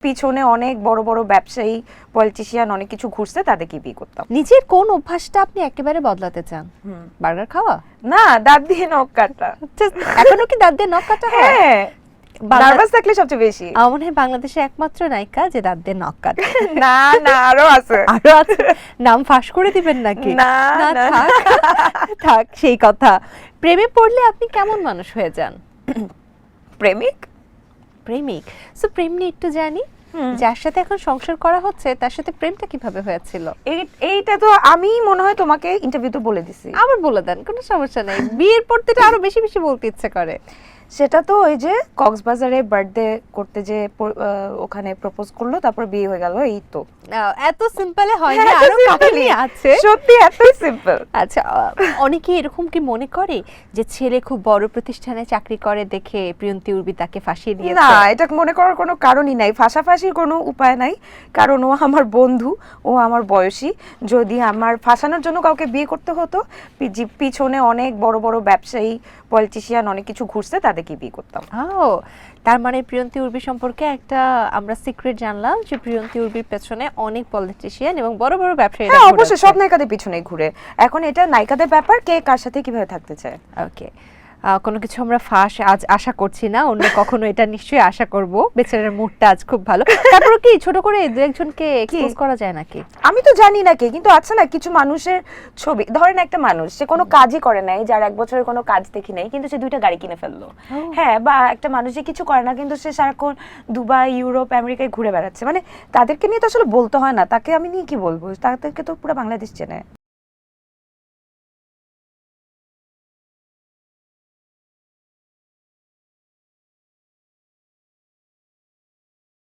পিছনে অনেক বড় বড় ব্যবসায়ী পলিটিশিয়ান অনেক কিছু ঘুরছে, তাদেরকে বিয়ে করতাম। নিজের কোন অভ্যাসটা আপনি একেবারে বদলাতে চান? বার্গার খাওয়া? না, দাঁত দিয়ে নখ কাটা। এখনো কি দাঁত দিয়ে নখ কাটা হয়? হ্যাঁ, নার্ভাস থাকলে সবচেয়ে বেশি। আমার মনে হয় বাংলাদেশের একমাত্র নায়িকা যে দাঁত দিয়ে নখ কাটে। না না, আরো আছে। আরো আছে? নাম ফাঁস করে দিবেন নাকি? না না, থাক থাক সেই কথা। প্রেমে পড়লে আপনি কেমন মানুষ হয়ে যান? প্রেমিক। প্রেমিক। সো প্রেম নিয়ে একটু জানি। যার সাথে এখন সংসার করা হচ্ছে তার সাথে প্রেমটা কিভাবে হয়েছিল? এইটা তো আমি মনে হয় তোমাকে ইন্টারভিউতে বলে দিছি। আবার বলে দেন, কোনো সমস্যা নাই। বিয়ের পর তো আরো বেশি বেশি বলতে ইচ্ছে করে। সেটা তো ওই যে কক্সবাজারে বার্থডে করতে যে ওখানে প্রপোজ করলো, তারপর বিয়ে হয়ে গেল, এই তো। এত সিম্পলে হয় না, আরো কাহিনী আছে। সত্যি এত সিম্পল। আচ্ছা, অনেকে এরকম কি মনে করে যে ছেলে খুব বড় প্রতিষ্ঠানে চাকরি করে দেখে প্রিয়ন্তী উর্বি তাকে ফাঁসিয়ে দিয়েছে? না, এটা মনে করার কোনো কারণই নাই, ফাঁসাফাঁসির কোনো উপায় নাই। কারণ ও আমার বন্ধু, ও আমার বয়সী। যদি আমার ফাঁসানোর জন্য কাউকে বিয়ে করতে হতো, পিছনে অনেক বড় বড় ব্যবসায়ী পলিটিশিয়ান অনেক কিছু ঘুরছে, তাদেরকে বিয়ে করতাম। ও, তার মানে প্রিয়ন্তী উর্বি সম্পর্কে একটা আমরা সিক্রেট জানলাম যে প্রিয়ন্তী উর্বির পেছনে অনেক পলিটিশিয়ান এবং বড় বড় ব্যবসায়ীরা হ্যাঁ, ঘুরে অবশ্যই আছে। সব নায়িকাদের পিছনেই ঘুরে। এখন এটা নায়িকাদের ব্যাপার, কে কার সাথে কিভাবে থাকতে চায়। ওকে, কোনো কিছু আমরা ফাঁস আজ আশা করছি না, অন্য কখনো এটা নিশ্চয়ই আশা করব। বেচারার মুডটা আজ খুব ভালো। তারপর কি ছোট করে দু একজনকে এক্সপোজ করা যায় নাকি? আমি তো জানি না কে, কিন্তু আছে না কিছু মানুষের ছবি। ধরেন একটা মানুষ, সে কোনো কাজই করে নাই, যার এক বছরের কোনো কাজ দেখি নাই, কিন্তু সে 2টা গাড়ি কিনে ফেললো। হ্যাঁ, বা একটা মানুষ যে কিছু করে না, কিন্তু সে সারাক্ষণ দুবাই, ইউরোপ, আমেরিকায় ঘুরে বেড়াচ্ছে। মানে তাদেরকে নিয়ে তো আসলে বলতে হয় না, তাকে আমি নিয়ে কি বলবো, তাদেরকে তো পুরো বাংলাদেশ চেনে।